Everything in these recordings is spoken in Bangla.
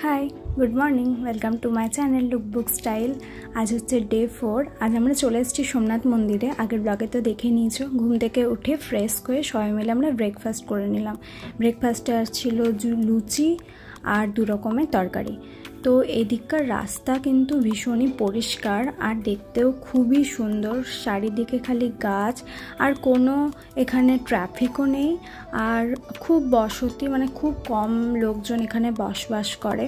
High, good morning, welcome to my channel lookbook style. আজ হচ্ছে ডে 4। আজ আমরা চলে এসেছি সোমনাথ মন্দিরে। আগের ব্লগে তো দেখে নিয়েছো। ঘুম থেকে উঠে ফ্রেশ করে সবাই মিলে আমরা ব্রেকফাস্ট করে নিলাম। ব্রেকফাস্টে আসছিল লুচি আর 2 রকমের তরকারি। তো এদিককার রাস্তা কিন্তু ভীষণই পরিষ্কার আর দেখতেও খুবই সুন্দর। চারিদিকে খালি গাছ আর কোনো এখানে ট্রাফিকও নেই। আর খুব বসতি, মানে খুব কম লোকজন এখানে বসবাস করে।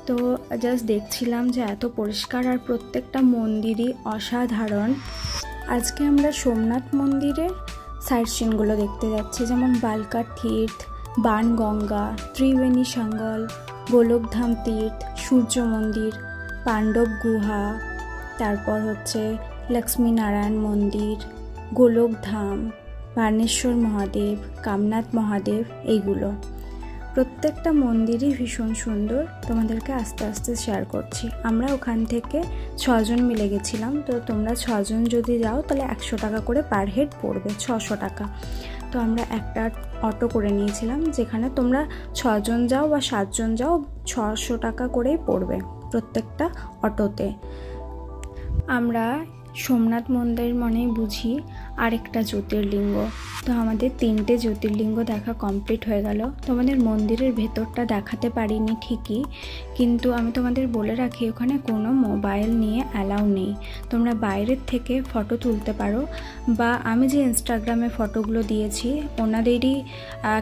তো জাস্ট দেখছিলাম যে এত পরিষ্কার আর প্রত্যেকটা মন্দিরই অসাধারণ। আজকে আমরা সোমনাথ মন্দিরে সাইট সিনগুলো দেখতে যাচ্ছি, যেমন বালকা তীর্থ, বাণগঙ্গা, ত্রিবেণী সঙ্গল, গোলকধাম তীর্থ, সূর্য মন্দির, পাণ্ডব গুহা, তারপর হচ্ছে লক্ষ্মীনারায়ণ মন্দির, গোলকধাম, বাণেশ্বর মহাদেব, কামনাথ মহাদেব। এইগুলো প্রত্যেকটা মন্দিরই ভীষণ সুন্দর। তোমাদেরকে আস্তে আস্তে শেয়ার করছি। আমরা ওখান থেকে 6 জন মিলে গেছিলাম। তো তোমরা 6 জন যদি যাও তাহলে 100 টাকা করে পার হেড পড়বে, 600 টাকা। তো আমরা একটা অটো করে নিয়েছিলাম, যেখানে তোমরা 6 জন যাও বা 7 জন যাও 600 টাকা করেই পড়বে প্রত্যেকটা অটোতে। আমরা সোমনাথ মন্দির মনেই বুঝি আরেকটা জ্যোতির্লিঙ্গ। তো আমাদের 3টে জ্যোতির্লিঙ্গ দেখা কমপ্লিট হয়ে গেল। তোমাদের মন্দিরের ভেতরটা দেখাতে পারিনি ঠিকই, কিন্তু আমি তোমাদের বলে রাখি ওখানে কোনো মোবাইল নিয়ে অ্যালাউ নেই। তোমরা বাইরের থেকে ফটো তুলতে পারো, বা আমি যে ইনস্টাগ্রামে ফটোগুলো দিয়েছি ওনাদেরই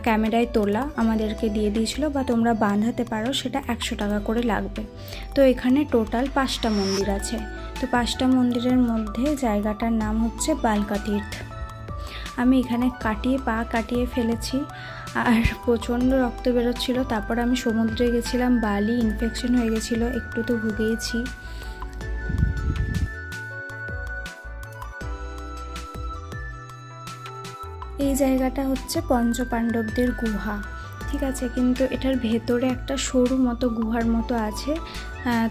ক্যামেরায় তোলা আমাদেরকে দিয়ে দিয়েছিল, বা তোমরা বাঁধাতে পারো, সেটা 100 টাকা করে লাগবে। তো এখানে টোটাল 5টা মন্দির আছে। তো 5টা মন্দিরের মধ্যে জায়গাটার নাম হচ্ছে বালকা তীর্থ। আমি এখানে পা কাটিয়ে ফেলেছি আর প্রচণ্ড রক্ত বেরোচ্ছিল। তারপর আমি সমুদ্রে গেছিলাম, বালি ইনফেকশন হয়ে গেছিলো, একটু তো ভুগেছি। এই জায়গাটা হচ্ছে পঞ্চপাণ্ডবদের গুহা, ঠিক আছে, কিন্তু এটার ভেতরে একটা সরু মতো গুহার মতো আছে।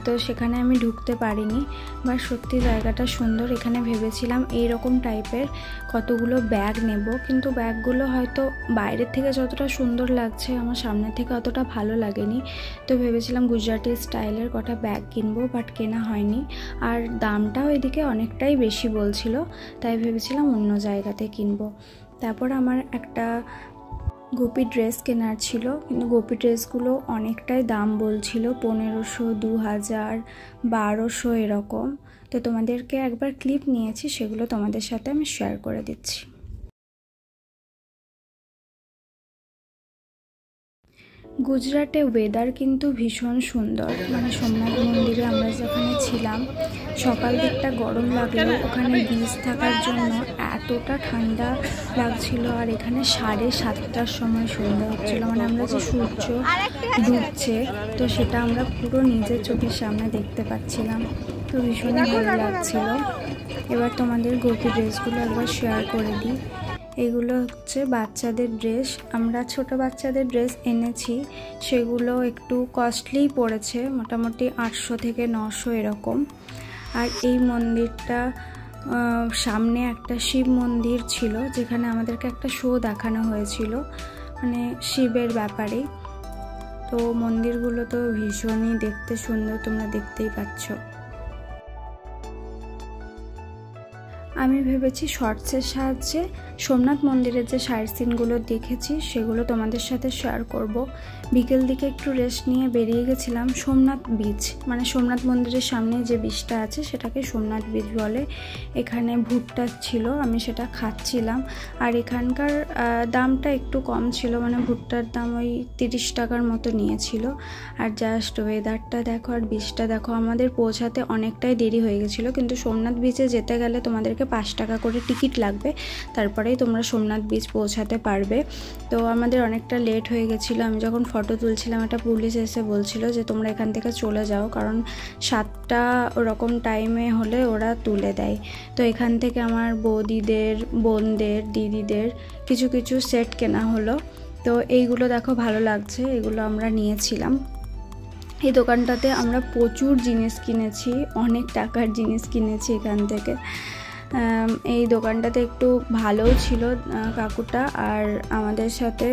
তো সেখানে আমি ঢুকতে পারিনি। বা সত্যি জায়গাটা সুন্দর। এখানে ভেবেছিলাম এইরকম টাইপের কতগুলো ব্যাগ নেব, কিন্তু ব্যাগগুলো হয়তো বাইরের থেকে যতটা সুন্দর লাগছে আমার সামনে থেকে অতটা ভালো লাগেনি। তো ভেবেছিলাম গুজরাটি স্টাইলের কটা ব্যাগ কিনবো, বাট কেনা হয়নি। আর দামটাও এদিকে অনেকটাই বেশি বলছিল, তাই ভেবেছিলাম অন্য জায়গাতে কিনবো। তারপর আমার একটা গোপী ড্রেস কেনার ছিল, কিন্তু গোপী ড্রেসগুলো অনেকটাই দাম বলছিল, 1500, 2000, 1200 এরকম। তো তোমাদেরকে একবার ক্লিপ নিয়েছি, সেগুলো তোমাদের সাথে আমি শেয়ার করে দিচ্ছি। গুজরাটে ওয়েদার কিন্তু ভীষণ সুন্দর। মানে সোমনাথ মন্দিরে আমরা যেখানে ছিলাম সকাল দিকটা গরম লাগলেও ওখানে বীজ থাকার জন্য এতটা ঠান্ডা লাগছিল। আর এখানে 7:30টার সময় সন্ধ্যা হচ্ছিল, মানে আমরা যে সূর্য ডুবছে তো সেটা আমরা পুরো নিজের চোখের সামনে দেখতে পাচ্ছিলাম। তো ভীষণই ভালো লাগছিল। এবার তোমাদের গোপী ড্রেসগুলো একবার শেয়ার করে দিই। এগুলো হচ্ছে বাচ্চাদের ড্রেস। আমরা ছোট বাচ্চাদের ড্রেস এনেছি, সেগুলো একটু কস্টলি পড়েছে, মোটামুটি 800 থেকে 900 এরকম। আর এই মন্দিরটা সামনে একটা শিব মন্দির ছিল, যেখানে আমাদেরকে একটা শো দেখানো হয়েছিল, মানে শিবের ব্যাপারে। তো মন্দিরগুলো তো ভীষণই দেখতে সুন্দর, তোমরা দেখতেই পাচ্ছ। আমি ভেবেছি শর্টসের সাহায্যে সোমনাথ মন্দিরের যে সাইট সিনগুলো দেখেছি সেগুলো তোমাদের সাথে শেয়ার করব। বিকেল দিকে একটু রেস্ট নিয়ে বেরিয়ে গেছিলাম সোমনাথ বিচ, মানে সোমনাথ মন্দিরের সামনে যে বিচটা আছে সেটাকে সোমনাথ বিচ বলে। এখানে ভুট্টা ছিল, আমি সেটা খাচ্ছিলাম। আর এখানকার দামটা একটু কম ছিল, মানে ভুট্টার দাম ওই 30 টাকার মতো নিয়েছিল। আর জাস্ট ওয়েদারটা দেখো আর বিচটা দেখো। আমাদের পৌঁছাতে অনেকটাই দেরি হয়ে গেছিলো, কিন্তু সোমনাথ বিচে যেতে গেলে তোমাদেরকে 5 টাকা করে টিকিট লাগবে, তারপরেই তোমরা সোমনাথ বিচ পৌঁছাতে পারবে। তো আমাদের অনেকটা লেট হয়ে গেছিলো। আমি যখন ফটো তুলছিলাম একটা পুলিশ এসে বলছিল যে তোমরা এখান থেকে চলে যাও, কারণ 7টা ওরকম টাইমে হলে ওরা তুলে দেয়। তো এখান থেকে আমার বৌদিদের, বোনদের, দিদিদের কিছু কিছু সেট কেনা হলো। তো এইগুলো দেখো ভালো লাগছে, এগুলো আমরা নিয়েছিলাম। এই দোকানটাতে আমরা প্রচুর জিনিস কিনেছি, অনেক টাকার জিনিস কিনেছি এখান থেকে। এই দোকানটাতে একটু ভালোও ছিল কাকুটা, আর আমাদের সাথে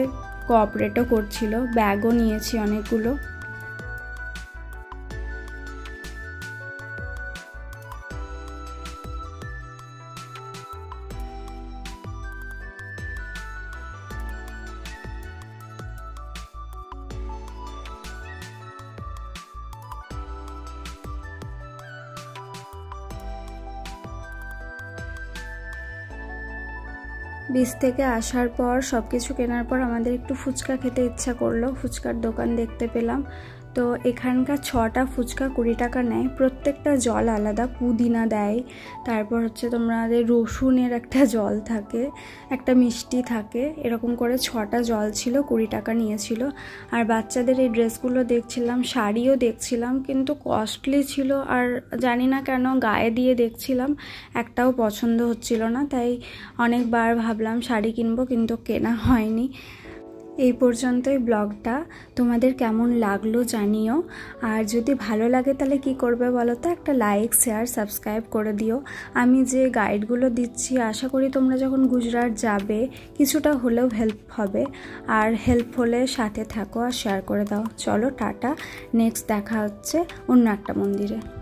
কোঅপারেটও করছিল। ব্যাগও নিয়েছি অনেকগুলো। বিচ থেকে আসার পর সব কিছু কেনার পর আমাদের একটু ফুচকা খেতে ইচ্ছা করলো। ফুচকার দোকান দেখতে পেলাম। তো এখানকার 6টা ফুচকা 20 টাকা নেয়। প্রত্যেকটা জল আলাদা, পুদিনা দেয়, তারপর হচ্ছে তোমাদের রসুনের একটা জল থাকে, একটা মিষ্টি থাকে, এরকম করে 6টা জল ছিল, 20 টাকা নিয়েছিল। আর বাচ্চাদের এই ড্রেসগুলো দেখছিলাম, শাড়িও দেখছিলাম, কিন্তু কস্টলি ছিল। আর জানি না কেন গায়ে দিয়ে দেখছিলাম, একটাও পছন্দ হচ্ছিল না। তাই অনেকবার ভাবলাম শাড়ি কিনবো, কিন্তু কেনা হয়নি। এই পর্যন্তই ব্লগটা। তোমাদের কেমন লাগলো জানিও। আর যদি ভালো লাগে তাহলে কি করবে বলো তো, একটা লাইক, শেয়ার, সাবস্ক্রাইব করে দিও। আমি যে গাইডগুলো দিচ্ছি আশা করি তোমরা যখন গুজরাট যাবে কিছুটা হলেও হেল্প হবে। আর হেল্প হলে সাথে থাকো আর শেয়ার করে দাও। চলো টাটা, নেক্সট দেখা হচ্ছে অন্য একটা মন্দিরে।